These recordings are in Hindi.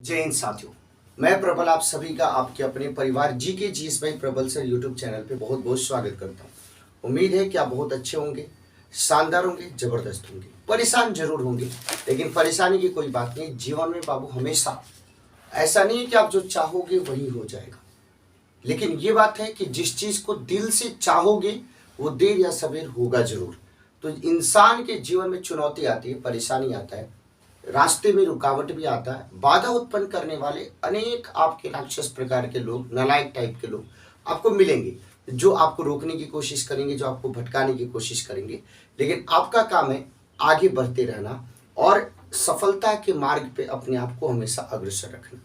जय हिंद साथियों। मैं प्रबल आप सभी का आपके अपने परिवार जी के जीएस भाई प्रबल सर यूट्यूब चैनल पे बहुत बहुत स्वागत करता हूँ। उम्मीद है कि आप बहुत अच्छे होंगे, शानदार होंगे, जबरदस्त होंगे। परेशान जरूर होंगे, लेकिन परेशानी की कोई बात नहीं। जीवन में बाबू हमेशा ऐसा नहीं है कि आप जो चाहोगे वही हो जाएगा, लेकिन ये बात है कि जिस चीज को दिल से चाहोगे वो देर या सवेर होगा जरूर। तो इंसान के जीवन में चुनौती आती है, परेशानी आता है, रास्ते में रुकावट भी आता है, बाधा उत्पन्न करने वाले अनेक आपके राक्षस प्रकार के लोग, नालायक टाइप के लोग आपको मिलेंगे, जो आपको रोकने की कोशिश करेंगे, जो आपको भटकाने की कोशिश करेंगे। लेकिन आपका काम है आगे बढ़ते रहना और सफलता के मार्ग पे अपने आप को हमेशा अग्रसर रखना।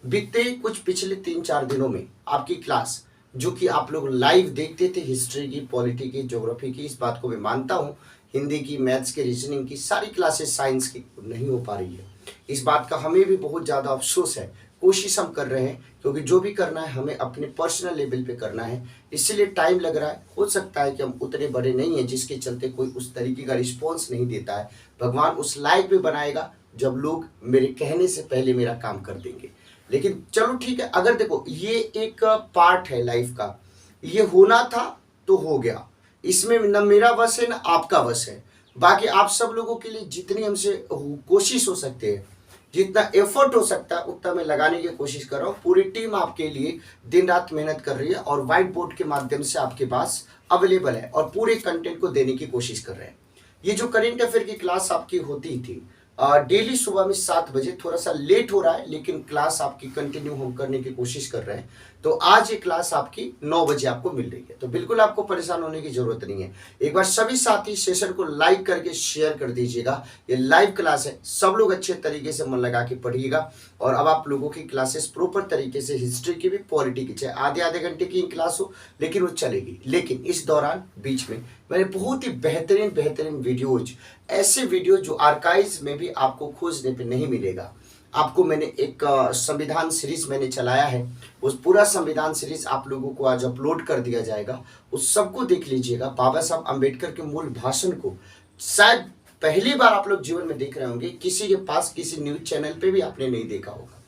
बीते कुछ पिछले 3-4 दिनों में आपकी क्लास जो कि आप लोग लाइव देखते थे, हिस्ट्री की, पॉलिटी की, ज्योग्राफी की, इस बात को मैं मानता हूँ, हिंदी की, मैथ्स की, रीजनिंग की सारी क्लासेस, साइंस की नहीं हो पा रही है। इस बात का हमें भी बहुत ज़्यादा अफसोस है। कोशिश हम कर रहे हैं, क्योंकि जो भी करना है हमें अपने पर्सनल लेवल पे करना है, इसलिए टाइम लग रहा है। हो सकता है कि हम उतने बड़े नहीं हैं जिसके चलते कोई उस तरीके का रिस्पॉन्स नहीं देता है। भगवान उस लायक भी बनाएगा जब लोग मेरे कहने से पहले मेरा काम कर देंगे। लेकिन चलो ठीक है, अगर देखो ये एक पार्ट है लाइफ का, ये होना था तो हो गया, इसमें न मेरा वश है न आपका वश है। बाकी आप सब लोगों के लिए जितनी हमसे कोशिश हो सकती है, जितना एफर्ट हो सकता है उतना मैं लगाने की कोशिश कर रहा हूँ। पूरी टीम आपके लिए दिन रात मेहनत कर रही है और व्हाइट बोर्ड के माध्यम से आपके पास अवेलेबल है और पूरे कंटेंट को देने की कोशिश कर रहे हैं। ये जो करेंट अफेयर की क्लास आपकी होती थी डेली सुबह में 7 बजे, थोड़ा सा लेट हो रहा है लेकिन क्लास आपकी कंटिन्यू हम करने की कोशिश कर रहे हैं। तो आज ये क्लास आपकी 9 बजे आपको मिल रही है, तो बिल्कुल आपको परेशान होने की जरूरत नहीं है। एक बार सभी साथी सेशन को लाइक करके शेयर कर दीजिएगा। ये लाइव क्लास है, सब लोग अच्छे तरीके से मन लगा के पढ़िएगा। और अब आप लोगों की क्लासेस प्रॉपर तरीके से, हिस्ट्री की भी, पॉलिटी की, चाहे आधे घंटे की क्लास हो लेकिन वो चलेगी। लेकिन इस दौरान बीच में मैंने बहुत ही बेहतरीन वीडियोज, ऐसे वीडियो जो आर्काइव्स में भी आपको खोजने पे नहीं मिलेगा। आपको मैंने एक संविधान सीरीज मैंने चलाया है, उस पूरा संविधान सीरीज आप लोगों को आज अपलोड कर दिया जाएगा। उस सबको देख लीजिएगा। बाबा साहब अम्बेडकर के मूल भाषण को शायद पहली बार आप लोग जीवन में देख रहे होंगे, किसी के पास किसी न्यूज चैनल पे भी आपने नहीं देखा होगा।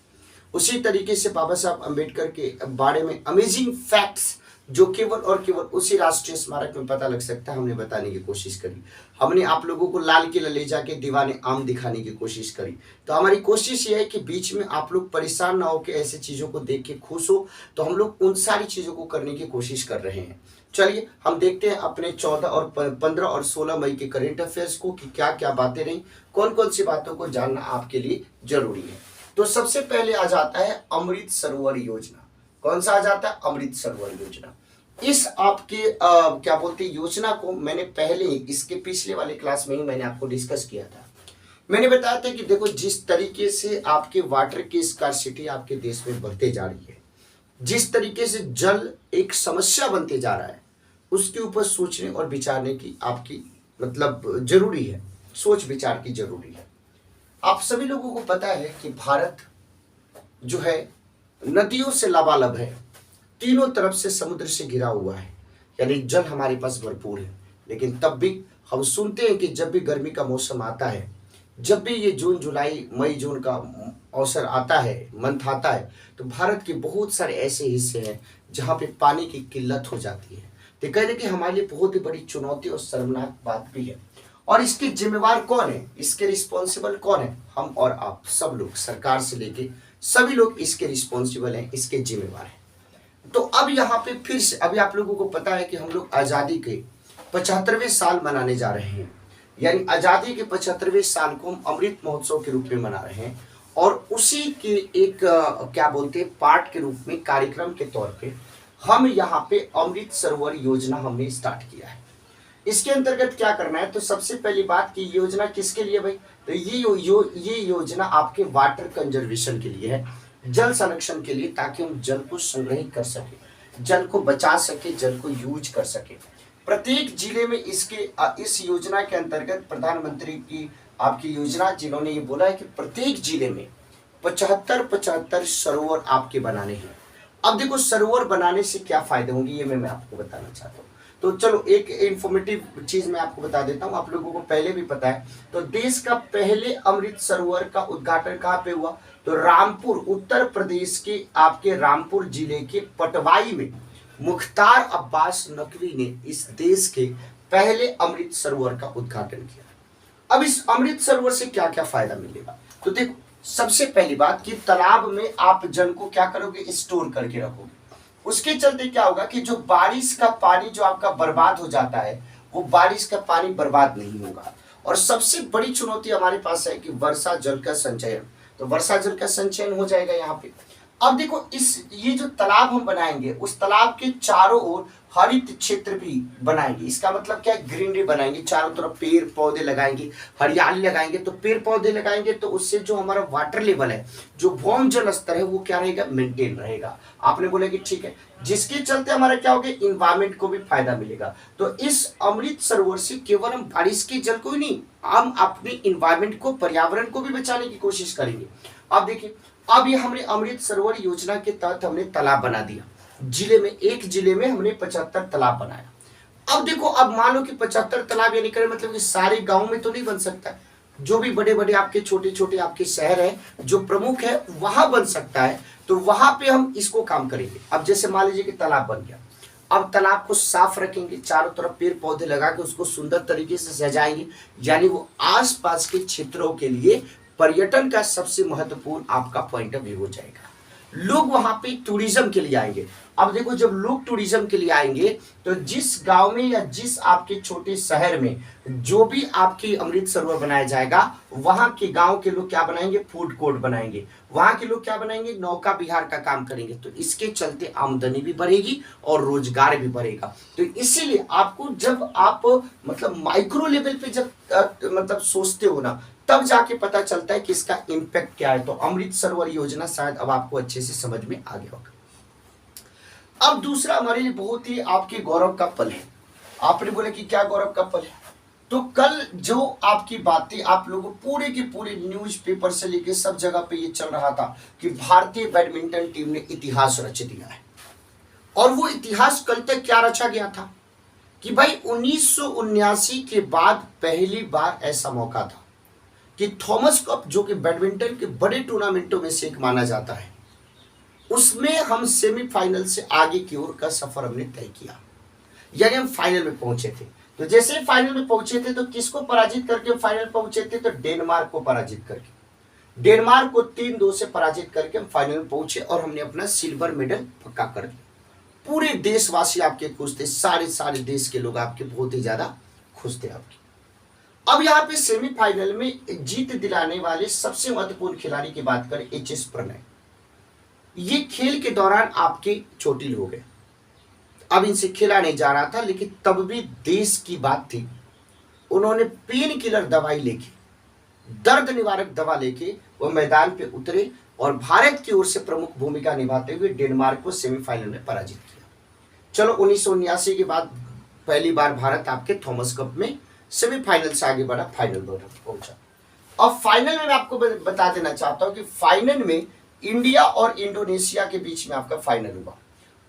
उसी तरीके से बाबा साहब अम्बेडकर के बारे में अमेजिंग फैक्ट्स जो केवल और केवल उसी राष्ट्रीय स्मारक में पता लग सकता है, हमने बताने की कोशिश करी। हमने आप लोगों को लाल किला ले जाके दीवाने आम दिखाने की कोशिश करी। तो हमारी कोशिश ये है कि बीच में आप लोग परेशान ना हो के ऐसे चीज़ों को देख के खुश हो। तो हम लोग उन सारी चीज़ों को करने की कोशिश कर रहे हैं। चलिए हम देखते हैं अपने 14 और 15 और 16 मई के करेंट अफेयर्स को कि क्या क्या बातें रही, कौन कौन सी बातों को जानना आपके लिए जरूरी है। तो सबसे पहले आ जाता है अमृत सरोवर योजना। कौन सा आ जाता है? अमृत सरोवर योजना। इस आपके क्या बोलते हैं योजना को मैंने पहले ही इसके पिछले वाले क्लास में ही मैंने आपको डिस्कस किया था। मैंने बताया था कि देखो जिस तरीके से आपके वाटर की स्कार्सिटी आपके देश में बढ़ते जा रही है, जिस तरीके से जल एक समस्या बनते जा रहा है, उसके ऊपर सोचने और विचारने की आपकी मतलब जरूरी है, सोच विचार की जरूरी है। आप सभी लोगों को पता है कि भारत जो है नदियों से लबालब है, तीनों तरफ से समुद्र से घिरा हुआ है, यानी जल हमारे पास भरपूर है। लेकिन तब भी हम सुनते हैं कि जब भी गर्मी का मौसम आता है, जब भी ये जून जुलाई मई जून का अवसर आता है, मंथ आता है, तो भारत के बहुत सारे ऐसे हिस्से हैं जहाँ पे पानी की किल्लत हो जाती है। तो कह रहे कि हमारे लिए बहुत ही बड़ी चुनौती और शर्मनाक बात भी है। और इसके जिम्मेवार कौन है, इसके रिस्पॉन्सिबल कौन है? हम और आप सब लोग, सरकार से लेके सभी लोग इसके रिस्पॉन्सिबल हैं, इसके जिम्मेवार हैं। तो अब यहाँ पे फिर से अभी आप लोगों को पता है कि हम लोग आज़ादी के 75वें साल मनाने जा रहे हैं, यानी आज़ादी के 75वें साल को हम अमृत महोत्सव के रूप में मना रहे हैं। और उसी के एक क्या बोलते हैं पार्ट के रूप में, कार्यक्रम के तौर पे हम यहाँ पे अमृत सरोवर योजना हमने स्टार्ट किया है। इसके अंतर्गत क्या करना है? तो सबसे पहली बात की योजना किसके लिए भाई? तो ये योजना आपके वाटर कंजर्वेशन के लिए है, जल संरक्षण के लिए, ताकि हम जल को संग्रहित कर सके, जल को बचा सके, जल को यूज कर सके। प्रत्येक जिले में इस योजना के अंतर्गत प्रधानमंत्री की आपकी योजना, जिन्होंने ये बोला है कि प्रत्येक जिले में 75 सरोवर आपके बनाने हैं। अब देखो सरोवर बनाने से क्या फायदे होंगे, ये मैं आपको बताना चाहता हूँ। तो चलो एक इंफॉर्मेटिव चीज मैं आपको बता देता हूँ, आप लोगों को पहले भी पता है। तो देश का पहले अमृत सरोवर का उद्घाटन कहाँ पे हुआ? तो रामपुर, उत्तर प्रदेश के आपके रामपुर जिले के पटवाई में मुख्तार अब्बास नकवी ने इस देश के पहले अमृत सरोवर का उद्घाटन किया। अब इस अमृत सरोवर से क्या क्या फायदा मिलेगा? तो देखो, सबसे पहली बात कि तालाब में आप जल को क्या करोगे? स्टोर करके रखोगे। उसके चलते क्या होगा कि जो बारिश का पानी जो आपका बर्बाद हो जाता है, वो बारिश का पानी बर्बाद नहीं होगा। और सबसे बड़ी चुनौती हमारे पास है कि वर्षा जल का संचयन, तो वर्षा जल का संचयन हो जाएगा यहाँ पे। अब देखो, ये जो तालाब हम बनाएंगे, उस तालाब के चारों ओर हरित क्षेत्र भी बनाएंगे। इसका मतलब क्या है? ग्रीनरी बनाएंगे, चारों तरफ पेड़ पौधे लगाएंगे, हरियाली लगाएंगे। तो पेड़ पौधे लगाएंगे तो उससे जो हमारा वाटर लेवल है, जो भौम जल स्तर है, वो क्या रहेगा? मेंटेन रहेगा। आपने बोला कि ठीक है, जिसके चलते हमारा क्या होगा? इन्वायरमेंट को भी फायदा मिलेगा। तो इस अमृत सरोवर से केवल हम बारिश के जल को ही नहीं, हम अपने इन्वायरमेंट को, पर्यावरण को भी बचाने की कोशिश करेंगे। अब देखिए, अब ये हमने अमृत सरोवर योजना के तहत हमने तालाब बना दिया जिले में, एक जिले में हमने 75 तालाब बनाया। अब देखो, अब मान लो कि 75 तालाब, यानी करें मतलब कि सारे गांव में तो नहीं बन सकता है, जो भी बड़े बड़े आपके छोटे छोटे आपके शहर है, जो प्रमुख है, वहां बन सकता है। तो वहां पे हम इसको काम करेंगे। अब जैसे मान लीजिए कि तालाब बन गया, अब तालाब को साफ रखेंगे, चारों तरफ पेड़ पौधे लगा के उसको सुंदर तरीके से सजाएंगे, यानी वो आसपास के क्षेत्रों के लिए पर्यटन का सबसे महत्वपूर्ण आपका पॉइंट ऑफ व्यू हो जाएगा। लोग वहां पे टूरिज्म के लिए आएंगे। अब देखो, जब लोग टूरिज्म के लिए आएंगे, तो जिस गांव में या जिस आपके छोटे शहर में जो भी आपकी अमृत सरोवर बनाया जाएगा, वहां के गांव के लोग क्या बनाएंगे? फूड कोर्ट बनाएंगे। वहां के लोग क्या बनाएंगे? नौका विहार का काम करेंगे। तो इसके चलते आमदनी भी बढ़ेगी और रोजगार भी बढ़ेगा। तो इसीलिए आपको, जब आप मतलब माइक्रो लेवल पे जब मतलब सोचते हो ना, तब जाके पता चलता है कि इसका इम्पैक्ट क्या है। तो अमृत सरोवर योजना शायद अब आपको अच्छे से समझ में आ गया होगा। अब दूसरा हमारे लिए बहुत ही आपके गौरव का पल है। आपने बोला कि क्या गौरव का पल है? तो कल जो आपकी बातें आप लोगों पूरे के पूरे न्यूज़पेपर से लेके सब जगह पे ये चल रहा था कि भारतीय बैडमिंटन टीम ने इतिहास रच दिया है। और वो इतिहास कल तक क्या रचा गया था कि भाई 1979 के बाद पहली बार ऐसा मौका था कि थॉमस कप, जो कि बैडमिंटन के बड़े टूर्नामेंटों में से एक माना जाता है, उसमें हम सेमीफाइनल से आगे की ओर का सफर हमने तय किया, यानी हम फाइनल में पहुंचे थे। तो जैसे फाइनल में पहुंचे थे, तो किसको पराजित करके हम फाइनल पहुंचे थे? तो डेनमार्क को पराजित करके, डेनमार्क को 3-2 से पराजित करके हम फाइनल में पहुंचे और हमने अपना सिल्वर मेडल पक्का कर दिया। पूरे देशवासी आपके खुश थे, सारे देश के लोग आपके बहुत ही ज्यादा खुश थे आपके। अब यहाँ पे सेमीफाइनल में जीत दिलाने वाले सबसे महत्वपूर्ण खिलाड़ी की बात करें, एच.एस. प्रणय। ये खेल के दौरान आपके चोटिल हो गए। अब इनसे खेला नहीं जा रहा था, लेकिन तब भी देश की बात थी। उन्होंने पेन किलर दवाई लेके, दर्द निवारक दवा लेके वो मैदान पे उतरे और भारत की ओर से प्रमुख भूमिका निभाते हुए डेनमार्क को सेमीफाइनल में पराजित किया। चलो, 1979 के बाद पहली बार भारत आपके थॉमस कप में सेमीफाइनल से आगे बढ़ा, फाइनल पहुंचा। अब फाइनल में मैं आपको बता देना चाहता हूं कि फाइनल में इंडिया और इंडोनेशिया के बीच में आपका फाइनल हुआ।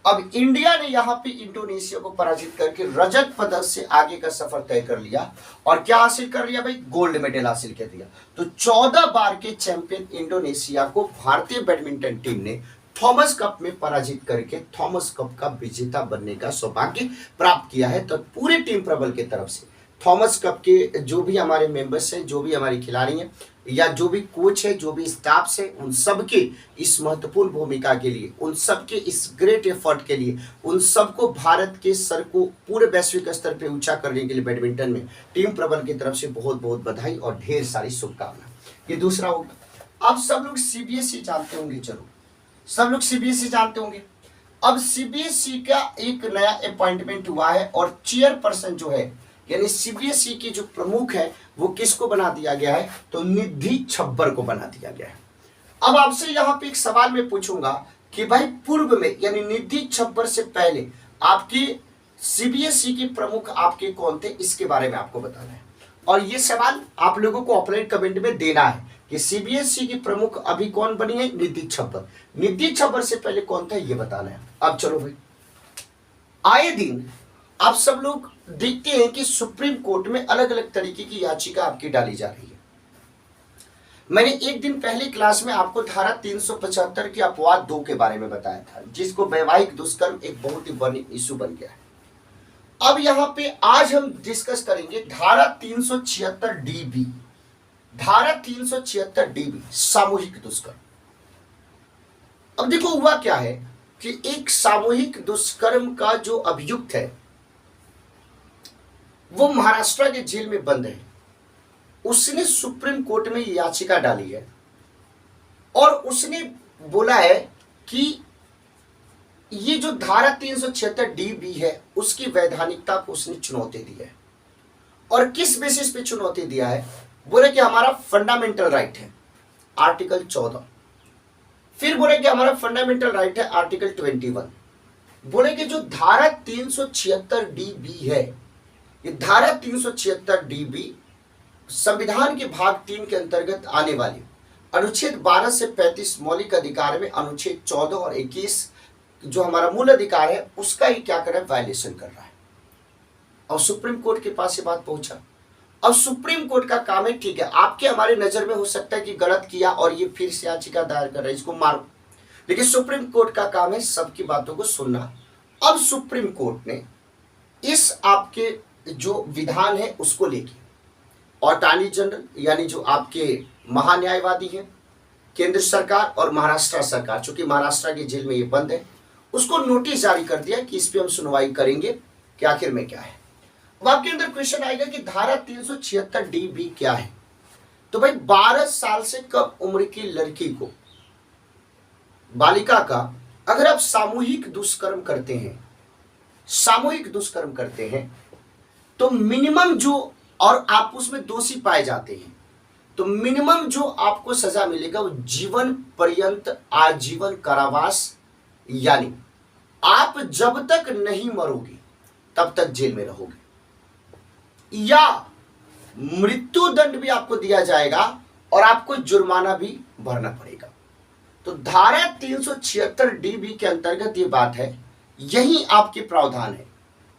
अब इंडिया ने यहाँ पे इंडोनेशिया को पराजित करके रजत पदक से आगे का सफर तय कर लिया और क्या हासिल कर लिया भाई? गोल्ड मेडल हासिल कर दिया। तो 14 बार के चैंपियन इंडोनेशिया को भारतीय बैडमिंटन टीम ने थॉमस कप में पराजित करके थॉमस कप का विजेता बनने का सौभाग्य प्राप्त किया है। तो पूरे टीम प्रबल की तरफ से थॉमस कप के जो भी हमारे मेंबर्स हैं, जो भी हमारे खिलाड़ी हैं, या जो भी कोच है, जो भी स्टाफ है, उन सबके इस महत्वपूर्ण भूमिका के लिए, उन सबके इस ग्रेट एफर्ट के लिए, उन सबको भारत के सर को पूरे वैश्विक स्तर पे ऊंचा करने के लिए बैडमिंटन में टीम प्रबल की तरफ से बहुत बहुत बधाई और ढेर सारी शुभकामनाएं। ये दूसरा होगा। अब सब लोग सीबीएसई जानते होंगे, जरूर सब लोग सीबीएसई जानते होंगे। अब सीबीएसई का एक नया अपॉइंटमेंट हुआ है और चेयरपर्सन जो है, यानी सीबीएसई की जो प्रमुख है, वो किसको बना दिया गया है? तो निधि छब्बर को बना दिया गया है। अब आपसे यहाँ पे एक सवाल मैं पूछूंगा कि भाई पूर्व में, यानी निधि छब्बर से पहले आपके सीबीएसई के प्रमुख आपके कौन थे, इसके बारे में आपको बताना है। और ये सवाल आप लोगों को ऑफलाइन कमेंट में देना है कि सीबीएसई की प्रमुख अभी कौन बनी है? निधि छब्बर। निधि छब्बर से पहले कौन था, ये बताना है। अब चलो भाई, आए दिन आप सब लोग देखते हैं कि सुप्रीम कोर्ट में अलग अलग तरीके की याचिका आपकी डाली जा रही है। मैंने एक दिन पहले क्लास में आपको धारा 375 की अपवाद 2 के बारे में बताया था, जिसको वैवाहिक दुष्कर्म एक बहुत ही बड़ी इशू बन गया है। अब यहां पे आज हम डिस्कस करेंगे धारा 376 डीबी। धारा 376 डीबी सामूहिक दुष्कर्म। अब देखो हुआ क्या है कि एक सामूहिक दुष्कर्म का जो अभियुक्त है वो महाराष्ट्र के जेल में बंद है। उसने सुप्रीम कोर्ट में याचिका डाली है और उसने बोला है कि ये जो धारा 376 डीबी है उसकी वैधानिकता को उसने चुनौती दी है। और किस बेसिस पे चुनौती दिया है? बोले कि हमारा फंडामेंटल राइट है आर्टिकल 14। फिर बोले कि हमारा फंडामेंटल राइट है आर्टिकल 21। बोले कि जो धारा 376 डीबी है, ये धारा 376 डीबी संविधान के भाग 3 के अंतर्गत आने वाली अनुच्छेद 12 से 35 मौलिक अधिकार में अनुच्छेद 14 और 21 जो हमारा मूल अधिकार है उसका ही क्या कर रहा है, वायलेशन कर रहा है। और सुप्रीम कोर्ट के पास ये बात पहुंचा। अब सुप्रीम कोर्ट का काम है, ठीक है आपके हमारे नजर में हो सकता है कि गलत किया और ये फिर से याचिका दायर कर रहे हैं, इसको मारो, लेकिन सुप्रीम कोर्ट का काम है सबकी बातों को सुनना। अब सुप्रीम कोर्ट ने इस आपके जो विधान है उसको लेके अटॉर्नी जनरल यानी जो आपके महान्यायवादी हैं, केंद्र सरकार और महाराष्ट्र सरकार, चूंकि महाराष्ट्र के जेल में ये बंद है, उसको नोटिस जारी कर दिया कि इस पे हम सुनवाई करेंगे कि आखिर में क्या है। अब आपके अंदर क्वेश्चन आएगा कि धारा 376 डीबी क्या है। तो भाई 12 साल से कम उम्र की लड़की को, बालिका का अगर आप सामूहिक दुष्कर्म करते हैं तो मिनिमम जो, और आप उसमें दोषी पाए जाते हैं तो मिनिमम जो आपको सजा मिलेगा वो जीवन पर्यंत आजीवन कारावास, यानी आप जब तक नहीं मरोगे तब तक जेल में रहोगे, या मृत्यु दंड भी आपको दिया जाएगा और आपको जुर्माना भी भरना पड़ेगा। तो धारा 376 डीबी के अंतर्गत ये बात है, यही आपके प्रावधान है।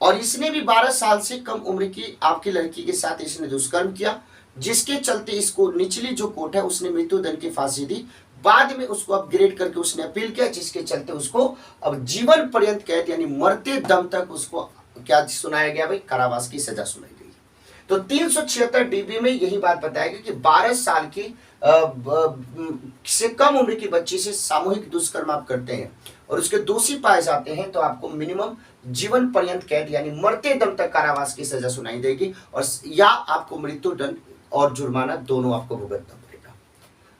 और इसने भी 12 साल से कम उम्र की आपकी लड़की के साथ इसने दुष्कर्म किया, जिसके चलते इसको निचली जो कोर्ट है उसने मृत्यु दंड की फांसी दी। बाद में उसको अपग्रेड करके उसने अपील किया, जिसके चलते उसको अब जीवन पर्यंत कैद यानी मरते दम तक उसको क्या सुनाया गया भाई, कारावास की सजा सुनाई गई। तो 376 डीबी में यही बात बताया गया कि 12 साल की से कम उम्र की बच्ची से सामूहिक दुष्कर्म आप करते हैं और उसके दोषी पाए जाते हैं तो आपको मिनिमम जीवन पर्यंत कैद यानी मरते दम तक कारावास की सजा सुनाई देगी, और या आपको मृत्यु दंड और जुर्माना दोनों आपको भुगतना पड़ेगा।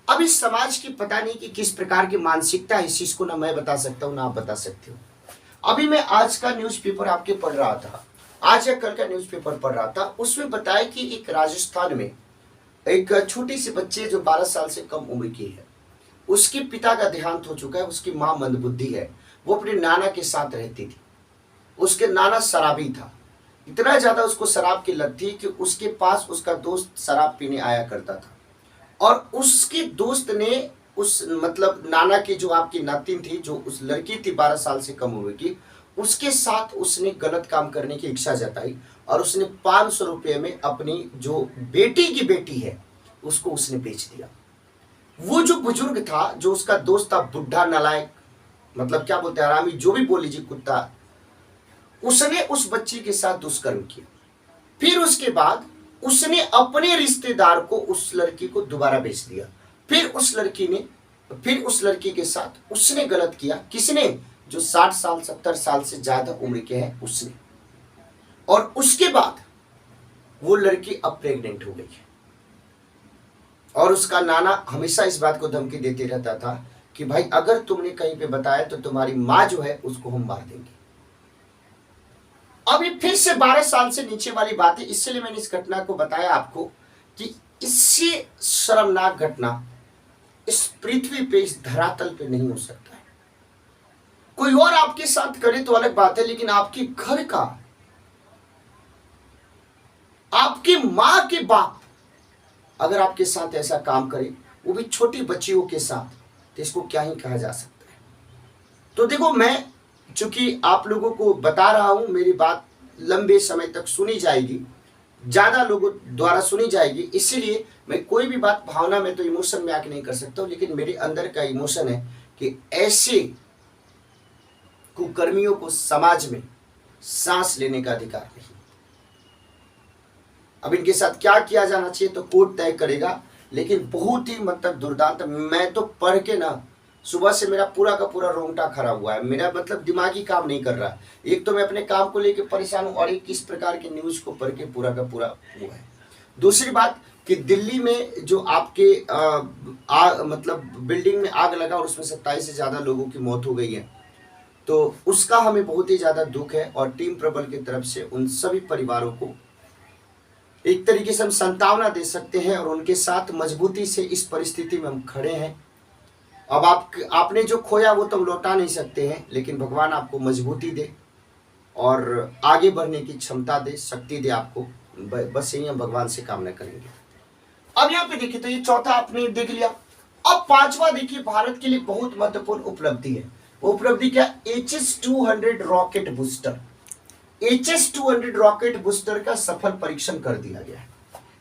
अब इस समाज की पता नहीं कि किस प्रकार की मानसिकता है, इस चीज को ना मैं बता सकता हूँ ना आप बता सकते हो। अभी मैं आज का न्यूज़पेपर आपके पढ़ रहा था, आज या कल का न्यूज़पेपर पढ़ रहा था, उसमें बताया कि एक राजस्थान में एक छोटी सी बच्चे जो 12 साल से कम उम्र की है, उसके पिता का देहांत हो चुका है, उसकी माँ मंदबुद्धि है, वो अपने नाना के साथ रहती थी। उसके नाना शराबी था, इतना ज्यादा उसको शराब की लत थी कि उसके पास उसका दोस्त शराब पीने आया करता था और उसके दोस्त ने उस मतलब नाना की जो आपकी नातिन थी, जो उस लड़की थी 12 साल से कम उम्र की, उसके साथ उसने गलत काम करने की इच्छा जताई और उसने 500 रुपये में अपनी जो बेटी की बेटी है उसको उसने बेच दिया। वो जो बुजुर्ग था, जो उसका दोस्त था, बुढ़ा नालायक, मतलब क्या बोलते हैं हरामी, जो भी बोल लीजिए, कुत्ता, उसने उस बच्ची के साथ दुष्कर्म किया। फिर उसके बाद उसने अपने रिश्तेदार को उस लड़की को दोबारा बेच दिया। फिर उस लड़की के साथ उसने गलत किया। किसने? जो 60 साल 70 साल से ज्यादा उम्र के हैं उसने। और उसके बाद वो लड़की अब प्रेग्नेंट हो गई है और उसका नाना हमेशा इस बात को धमकी देते रहता था कि भाई अगर तुमने कहीं पे बताया तो तुम्हारी माँ जो है उसको हम मार देंगे। अब ये फिर से 12 साल से नीचे वाली बात है, इसलिए मैंने इस घटना को बताया आपको कि इससे शर्मनाक घटना इस पृथ्वी पे, इस धरातल पे नहीं हो सकता है। कोई और आपके साथ करे तो अलग बात है, लेकिन आपके घर का, आपकी मां के बाप अगर आपके साथ ऐसा काम करे, वो भी छोटी बच्चियों के साथ, तो इसको क्या ही कहा जा सकता है। तो देखो, मैं चूंकि आप लोगों को बता रहा हूं, मेरी बात लंबे समय तक सुनी जाएगी, ज्यादा लोगों द्वारा सुनी जाएगी। इसीलिए मैं कोई भी बात भावना में तो इमोशन में आके नहीं कर सकता हूं, लेकिन मेरे अंदर का इमोशन है कि ऐसे कुकर्मियों को समाज में सांस लेने का अधिकार नहीं। अब इनके साथ क्या किया जाना चाहिए तो कोर्ट तय करेगा, लेकिन बहुत ही मतलब दुर्दांत। मैं तो पढ़ के ना सुबह से मेरा पूरा का पूरा रोंगटा खड़ा हुआ है, मेरा मतलब दिमाग ही काम नहीं कर रहा। एक तो मैं अपने काम को लेकर परेशान हूँ, और एक किस प्रकार के न्यूज को पढ़ के पूरा का पूरा हुआ है। दूसरी बात कि दिल्ली में जो आपके मतलब बिल्डिंग में आग लगा और उसमें 27 से ज्यादा लोगों की मौत हो गई है, तो उसका हमें बहुत ही ज्यादा दुख है। और टीम प्रबल की तरफ से उन सभी परिवारों को एक तरीके से हम सांत्वना दे सकते हैं, और उनके साथ मजबूती से इस परिस्थिति में हम खड़े हैं। अब आपने जो खोया वो तो हम लौटा नहीं सकते हैं, लेकिन भगवान आपको मजबूती दे और आगे बढ़ने की क्षमता दे, शक्ति दे आपको। बस यही हम भगवान से कामना करेंगे। अब यहाँ पे देखिए, तो ये चौथा आपने देख लिया। अब पांचवा देखिए, भारत के लिए बहुत महत्वपूर्ण उपलब्धि है। वो उपलब्धि क्या? HS-200 rocket booster. HS-200 rocket booster का सफल परीक्षण कर दिया गया है।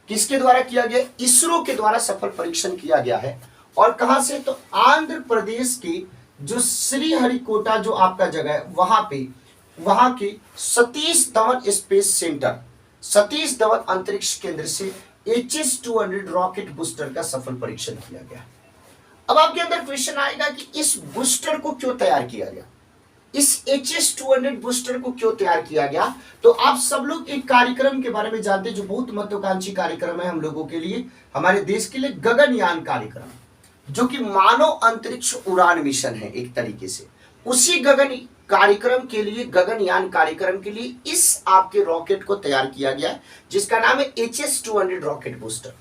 किसके द्वारा किया गया? इसरो के द्वारा सफल परीक्षण किया गया है। और कहां से? तो आंध्र प्रदेश की जो श्रीहरिकोटा जो आपका जगह है, वहां की सतीश धवन स्पेस सेंटर, सतीश धवन अंतरिक्ष केंद्र से HS-200 रॉकेट बूस्टर का सफल परीक्षण किया गया। अब आपके अंदर क्वेश्चन आएगा कि इस बूस्टर को क्यों तैयार किया गया, इस HS-200 बूस्टर को क्यों तैयार किया गया? तो आप सब लोग एक कार्यक्रम के बारे में जानते हैं जो बहुत महत्वाकांक्षी कार्यक्रम है हम लोगों के लिए, हमारे देश के लिए, गगनयान कार्यक्रम, जो कि मानव अंतरिक्ष उड़ान मिशन है एक तरीके से। उसी गगनयान कार्यक्रम के लिए इस आपके रॉकेट को तैयार किया गया है, जिसका नाम है HS-200 रॉकेट बूस्टर।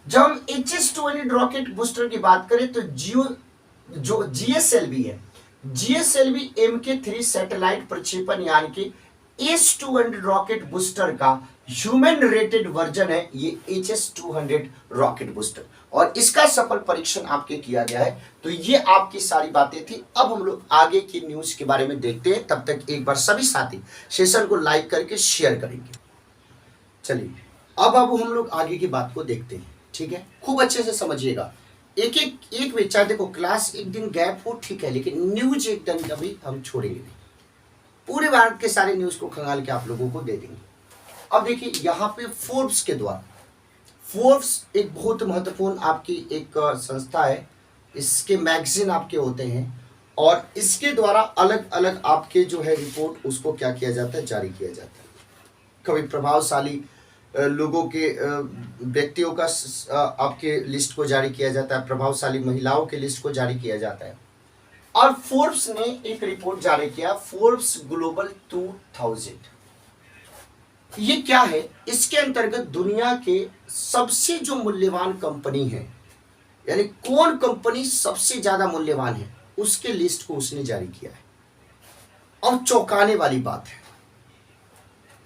जब हम HS-200 रॉकेट बूस्टर की बात करें तो जो GSLV है, GSLV Mk3 सैटेलाइट प्रक्षेपण यान के S-200 रॉकेट बूस्टर का ह्यूमन रेटेड वर्जन है ये HS-200 रॉकेट बूस्टर, और इसका सफल परीक्षण आपके किया गया है। तो ये आपकी सारी बातें थी। अब हम लोग आगे की न्यूज के बारे में देखते हैं। तब तक एक बार सभी साथी सेशन को लाइक करके शेयर करेंगे। चलिए अब हम लोग आगे की बात को देखते हैं, ठीक है? खूब अच्छे से समझिएगा। एक विचार देखो, क्लास एक दिन गैप हो ठीक है, लेकिन न्यूज एक दिन कभी हम छोड़ेंगे नहीं। पूरे भारत के सारे न्यूज को खंगाल के आप लोगों को दे देंगे। अब देखिए यहाँ पे फोर्ब्स के द्वारा, फोर्ब्स एक बहुत महत्वपूर्ण आपकी एक संस्था है, इसके मैगजीन आपके होते हैं, और इसके द्वारा अलग अलग आपके जो है रिपोर्ट उसको क्या किया जाता है, जारी किया जाता है। कभी प्रभावशाली लोगों के व्यक्तियों का आपके लिस्ट को जारी किया जाता है, प्रभावशाली महिलाओं के लिस्ट को जारी किया जाता है। और फोर्ब्स ने एक रिपोर्ट जारी किया, फोर्ब्स ग्लोबल 2000। ये क्या है? इसके अंतर्गत दुनिया के सबसे जो मूल्यवान कंपनी है, यानी कौन कंपनी सबसे ज्यादा मूल्यवान है, उसके लिस्ट को उसने जारी किया है। और चौंकाने वाली बात है,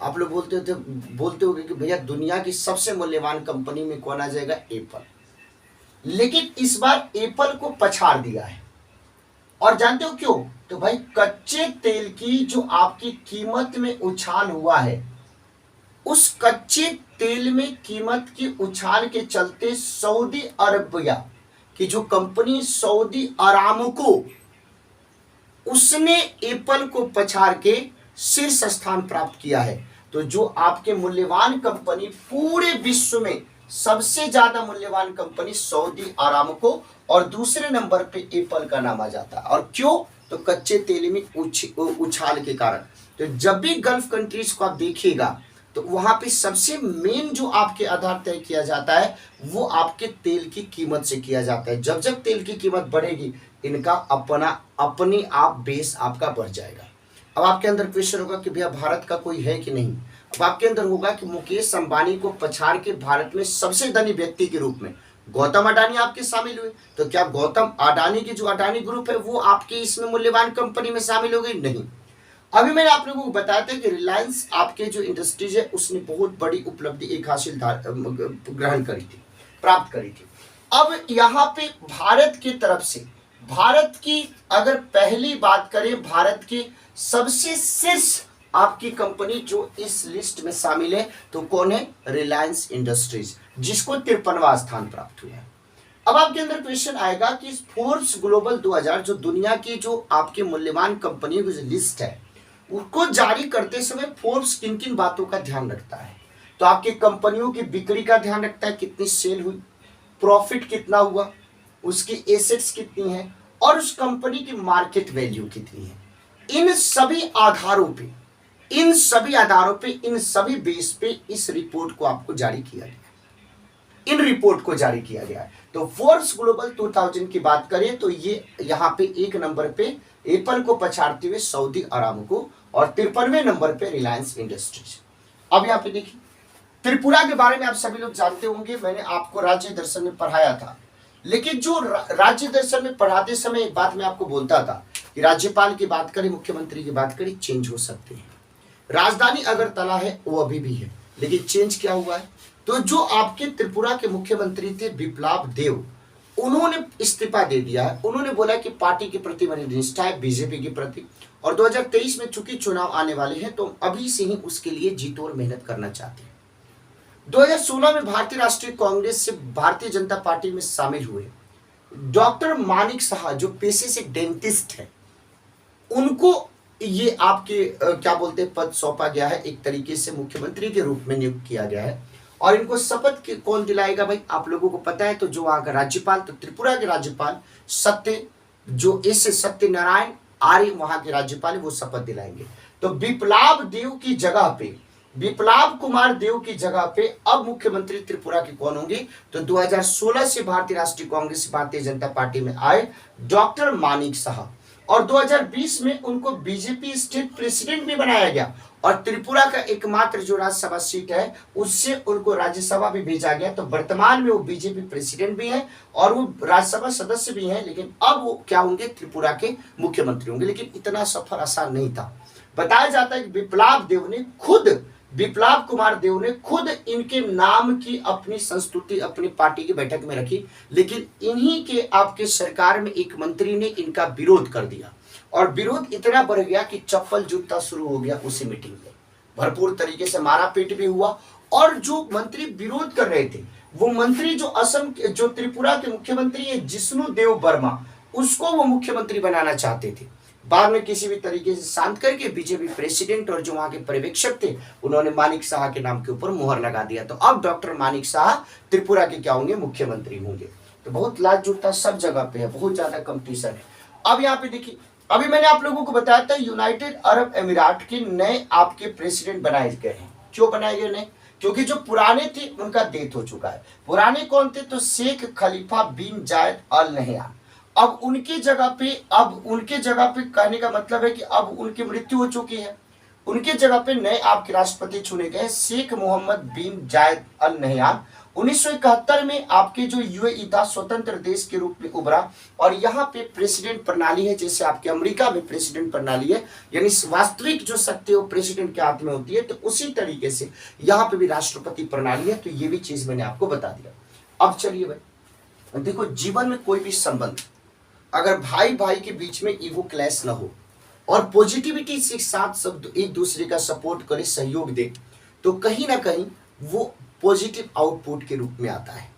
आप लोग बोलते होंगे कि भैया दुनिया की सबसे मूल्यवान कंपनी में कौन आ जाएगा? एप्पल। लेकिन इस बार एप्पल को पछाड़ दिया है। और जानते हो क्यों? तो भाई कच्चे तेल की जो आपकी कीमत में उछाल हुआ है, उस कच्चे तेल में कीमत की उछाल के चलते सऊदी अरबिया की जो कंपनी सऊदी अरामको, उसने एप्पल को पछाड़ के शीर्ष स्थान प्राप्त किया है। तो जो आपके मूल्यवान कंपनी, पूरे विश्व में सबसे ज्यादा मूल्यवान कंपनी सऊदी अरामको, और दूसरे नंबर पे एप्पल का नाम आ जाता है। और क्यों? तो कच्चे तेल में उछाल के कारण। तो जब भी गल्फ कंट्रीज को आप देखिएगा तो वहां पे सबसे मेन जो आपके आधार तय किया जाता है वो आपके तेल की कीमत से किया जाता है। जब जब तेल की कीमत बढ़ेगी, इनका अपने आप बेस आपका बढ़ जाएगा। अब आपके अंदर क्वेश्चन होगा कि भैया भारत का कोई है कि नहीं? अब आपके अंदर होगा कि मुकेश अंबानी को पछाड़ के भारत में सबसे धनी व्यक्ति के रूप में गौतम अडानी आपके शामिल हुए। तो क्या गौतम अडानी की जो अडानी ग्रुप है वो आपके इसमें मूल्यवान कंपनी में शामिल हो गई? नहीं। अभी मैंने आप लोगों को बताया था कि रिलायंस आपके जो इंडस्ट्रीज है उसने बहुत बड़ी उपलब्धि एक ग्रहण करी थी, प्राप्त करी थी। अब यहाँ पे भारत की तरफ से, भारत की अगर पहली बात करें, भारत के सबसे शीर्ष आपकी कंपनी जो इस लिस्ट में शामिल है तो कौन है? रिलायंस इंडस्ट्रीज, जिसको 53वां स्थान प्राप्त हुआ है। अब आपके अंदर क्वेश्चन आएगा कि फोर्ब्स ग्लोबल 2000 जो दुनिया की जो आपके मूल्यवान कंपनियों की जो लिस्ट है उसको जारी करते समय फोर्ब्स किन किन बातों का ध्यान रखता है? तो आपकी कंपनियों की बिक्री का ध्यान रखता है, कितनी सेल हुई, प्रॉफिट कितना हुआ, उसकी एसेट्स कितनी है और उस कंपनी की मार्केट वैल्यू कितनी है। इन सभी आधारों पे इन सभी बेस पे इस रिपोर्ट को आपको जारी किया गया, इन रिपोर्ट को जारी किया गया है। तो फोर्ब्स ग्लोबल 2000 की बात करें तो ये यहाँ पे 1 नंबर पे एप्पल को पछाड़ते हुए सऊदी अरामको और 53वें नंबर पे रिलायंस इंडस्ट्रीज। अब यहाँ पे देखिए त्रिपुरा के बारे में आप सभी लोग जानते होंगे, मैंने आपको राज्य दर्शन में पढ़ाया था। लेकिन जो राज्य दर्शन में पढ़ाते समय एक बात मैं आपको बोलता था कि राज्यपाल की बात करें, मुख्यमंत्री की बात करें, चेंज हो सकते हैं। राजधानी अगरतला है वो अभी भी है, लेकिन चेंज क्या हुआ है? तो जो आपके त्रिपुरा के मुख्यमंत्री थे बिप्लब देव, उन्होंने इस्तीफा दे दिया है। उन्होंने बोला कि पार्टी के प्रति मेरी निष्ठा है, बीजेपी के प्रति, और 2023 में चूंकि चुनाव आने वाले हैं तो अभी से ही उसके लिए जी तोड़ मेहनत करना चाहते हैं। 2016 में भारतीय राष्ट्रीय कांग्रेस से भारतीय जनता पार्टी में शामिल हुए डॉक्टर मानिक साहा जो पेशे से डेंटिस्ट है, उनको ये आपके क्या बोलते हैं पद सौंपा गया है, एक तरीके से मुख्यमंत्री के रूप में नियुक्त किया गया है। और इनको शपथ के कौन दिलाएगा भाई? आप लोगों को पता है। तो जो वहां का राज्यपाल, तो त्रिपुरा के राज्यपाल सत्यनारायण आर्य वहां के राज्यपाल वो शपथ दिलाएंगे। तो विप्लव कुमार देव की जगह पे अब मुख्यमंत्री त्रिपुरा के कौन होंगे? तो 2016 से भारतीय राष्ट्रीय कांग्रेस भारतीय जनता पार्टी में आए डॉक्टर मानिक साहा, और 2020 में उनको बीजेपी स्टेट प्रेसिडेंट भी बनाया गया, और त्रिपुरा का एकमात्र जो राज्यसभा सीट है उससे उनको राज्यसभा भी भेजा गया। तो वर्तमान में वो बीजेपी प्रेसिडेंट भी है और वो राज्यसभा सदस्य भी है, लेकिन अब वो क्या होंगे? त्रिपुरा के मुख्यमंत्री होंगे। लेकिन इतना सफर आसान नहीं था। बताया जाता है कि विप्लव कुमार देव ने खुद इनके नाम की अपनी संस्तुति अपनी पार्टी की बैठक में रखी, लेकिन इन्हीं के आपके सरकार में एक मंत्री ने इनका विरोध कर दिया, और विरोध इतना बढ़ गया कि चप्पल जूता शुरू हो गया। उसी मीटिंग में भरपूर तरीके से मारापीट भी हुआ, और जो मंत्री विरोध कर रहे थे वो मंत्री जो त्रिपुरा के मुख्यमंत्री है जिष्णु देव वर्मा, उसको वो मुख्यमंत्री बनाना चाहते थे। बाद में किसी भी तरीके से शांत करके बीजेपी प्रेसिडेंट और जो वहां के पर्यवेक्षक थे उन्होंने मानिक साहा के नाम के ऊपर मुहर लगा दिया। तो अब डॉक्टर मानिक साहा त्रिपुरा के क्या होंगे? मुख्यमंत्री होंगे। तो बहुत लाज जुटता सब जगह पे है, बहुत ज्यादा कंपटीशन है। अब यहाँ पे देखिए, अभी मैंने आप लोगों को बताया था यूनाइटेड अरब अमीरात के नए आपके प्रेसिडेंट बनाए गए हैं। क्यों बनाए गए नए? क्योंकि जो पुराने थे उनका डेथ हो चुका है। पुराने कौन थे? तो शेख खलीफा बिन जायद अल नहयान। अब उनके जगह पे कहने का मतलब है कि अब उनकी मृत्यु हो चुकी है। उनके जगह पे नए आपके राष्ट्रपति चुने गए शेख मोहम्मद बिन जायद अल नहयान। 1971 में आपके जो यूएई था स्वतंत्र देश के रूप में उभरा, और यहाँ पे प्रेसिडेंट प्रणाली है जैसे आपके अमेरिका में प्रेसिडेंट प्रणाली है, यानी वास्तविक जो शक्ति है वो प्रेसिडेंट के हाथ में होती है। तो उसी तरीके से यहाँ पे भी राष्ट्रपति प्रणाली है। तो ये भी चीज मैंने आपको बता दिया। अब चलिए भाई देखो, जीवन में कोई भी संबंध अगर भाई भाई के बीच में ईगो क्लैश ना हो और पॉजिटिविटी से साथ सब एक दूसरे का सपोर्ट करे, सहयोग दे, तो कहीं ना कहीं वो पॉजिटिव आउटपुट के रूप में आता है।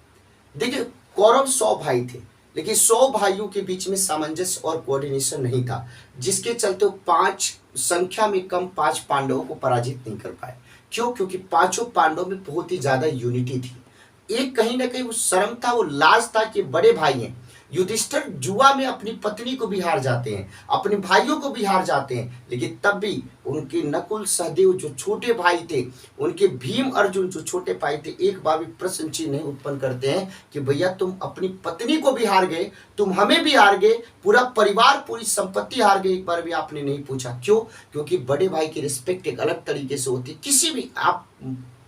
देखिए कौरव 100 भाई थे, लेकिन 100 भाइयों के बीच में सामंजस्य और कोऑर्डिनेशन नहीं था, जिसके चलते 5 संख्या में कम 5 पांडवों को पराजित नहीं कर पाए। क्यों? क्योंकि पांचों पांडवों में बहुत ही ज्यादा यूनिटी थी। एक कहीं ना कहीं वो शर्म था, वो लाज था कि बड़े भाई हैं। युधिष्ठिर जुआ में अपनी पत्नी को भी हार जाते हैं, अपने भाइयों को भी हार जाते हैं, लेकिन तब भी उनके नकुल सहदेव जो छोटे भाई थे, उनके भीम अर्जुन जो छोटे भाई थे, एक बार भी प्रश्न चिन्ह नहीं उत्पन्न करते हैं कि भैया तुम अपनी पत्नी को भी हार गए, तुम हमें भी हार गए, पूरा परिवार पूरी संपत्ति हार गई, एक बार भी आपने नहीं पूछा। क्यों? क्योंकि बड़े भाई की रिस्पेक्ट एक अलग तरीके से होती है, किसी भी आप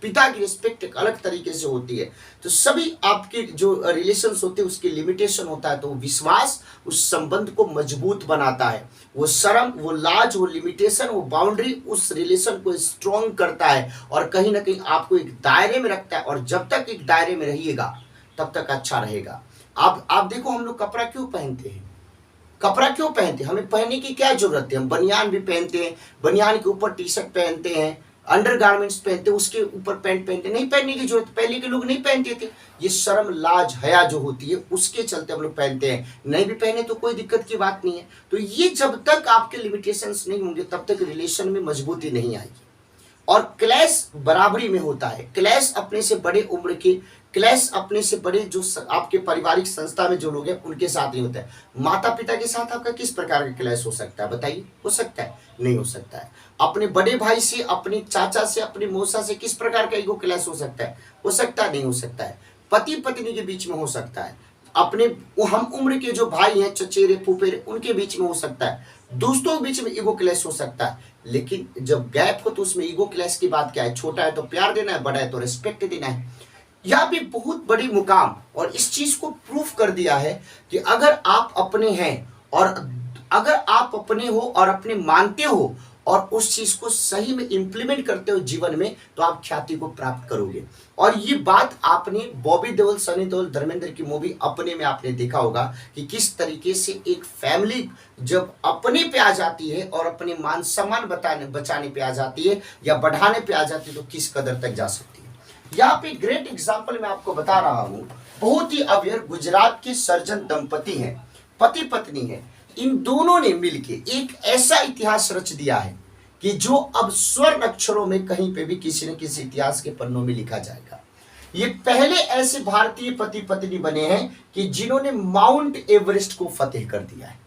पिता की रिस्पेक्ट एक अलग तरीके से होती है। तो सभी आपके जो रिलेशंस होते हैं उसके लिमिटेशन होता है, तो विश्वास उस संबंध को मजबूत बनाता है। वो शर्म, वो लाज, वो लिमिटेशन, वो बाउंड्री उस रिलेशन को स्ट्रॉन्ग करता है और कहीं ना कहीं आपको एक दायरे में रखता है, और जब तक एक दायरे में रहिएगा तब तक अच्छा रहेगा। आप देखो हम लोग कपड़ा क्यों पहनते हैं? कपड़ा क्यों पहनते हैं? हमें पहनने की क्या जरूरत है? हम बनियान भी पहनते हैं, बनियान के ऊपर टी शर्ट पहनते हैं, अंडरगारमेंट्स पहनते हैं, उसके ऊपर पैंट पहनते, नहीं पहनने की जरूरत। पहले के लोग नहीं पहनते थे। ये शर्म लाज हया जो होती है उसके चलते हम लोग पहनते हैं। नहीं भी पहने तो कोई दिक्कत की बात नहीं है। तो ये जब तक आपके लिमिटेशंस नहीं होंगे तब तक रिलेशन में मजबूती नहीं आएगी। और क्लैश बराबरी में होता है। क्लैश अपने से बड़े उम्र के, क्लैश अपने से बड़े जो आपके पारिवारिक संस्था में जो लोग हैं उनके साथ नहीं होता है। माता पिता के साथ आपका किस प्रकार का क्लैश हो सकता है बताइए? हो सकता है? नहीं हो सकता है। अपने बड़े भाई से, अपने चाचा से, अपनी मौसा से किस प्रकार का ईगो क्लैश हो सकता है? हो सकता है? नहीं हो सकता है। पति पत्नी के बीच में हो सकता है, अपने हम उम्र के जो भाई हैं, चचेरे फूफेरे, उनके बीच में हो सकता है, दोस्तों के बीच में ईगो क्लैश हो सकता है। लेकिन जब गैप हो तो उसमें ईगो क्लैश की बात क्या है? छोटा है तो प्यार देना है, बड़ा है तो रिस्पेक्ट देना है। यह भी बहुत बड़ी मुकाम और इस चीज को प्रूफ कर दिया है कि अगर आप अपने हैं और अगर आप अपने हो और अपने मानते हो और उस चीज को सही में इंप्लीमेंट करते हो जीवन में, तो आप ख्याति को प्राप्त करोगे। और ये बात आपने बॉबी देओल, सनी देओल, धर्मेंद्र की मूवी अपने में आपने देखा होगा कि किस तरीके से एक फैमिली जब अपने पे आ जाती है और अपने मान सम्मान बचाने पे आ जाती है या बढ़ाने पे आ जाती है तो किस कदर तक जा सकती है। यहाँ पे ग्रेट एग्जाम्पल मैं आपको बता रहा हूं। बहुत ही अवेयर गुजरात के सर्जन दंपति हैं, पति पत्नी है। इन दोनों ने मिलके एक ऐसा इतिहास रच दिया है कि जो अब स्वर्ण अक्षरों में कहीं पे भी किसी न किसी इतिहास के पन्नों में लिखा जाएगा। ये पहले ऐसे भारतीय पति पत्नी बने हैं कि जिन्होंने माउंट एवरेस्ट को फतेह कर दिया है।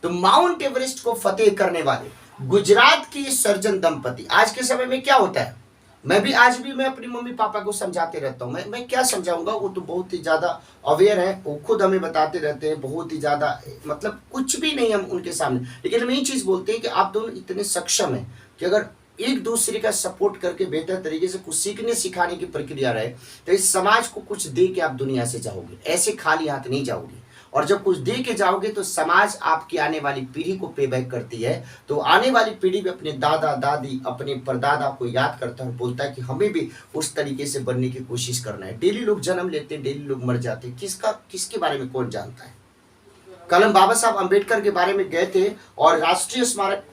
तो माउंट एवरेस्ट को फतेह करने वाले गुजरात के सर्जन दंपति, आज के समय में क्या होता है, मैं अपनी मम्मी पापा को समझाते रहता हूँ। मैं क्या समझाऊंगा, वो तो बहुत ही ज्यादा अवेयर है, वो खुद हमें बताते रहते हैं, बहुत ही ज्यादा, मतलब कुछ भी नहीं हम उनके सामने। लेकिन हम यही चीज बोलते हैं कि आप दोनों इतने सक्षम हैं कि अगर एक दूसरे का सपोर्ट करके बेहतर तरीके से कुछ सीखने सिखाने की प्रक्रिया रहे तो इस समाज को कुछ दे के आप दुनिया से जाओगे, ऐसे खाली हाथ नहीं जाओगे। और जब कुछ दे के जाओगे तो समाज आपकी आने वाली पीढ़ी को पे बैक करती है। तो आने वाली पीढ़ी भी अपने दादा दादी, अपने परदादा को याद करता है और बोलता है कि हमें भी उस तरीके से बनने की कोशिश करना है। डेली लोग जन्म लेते हैं, डेली लोग मर जाते हैं, किसके बारे में कौन जानता है? कल हम बाबा साहब अम्बेडकर के बारे में गए थे और राष्ट्रीय स्मारक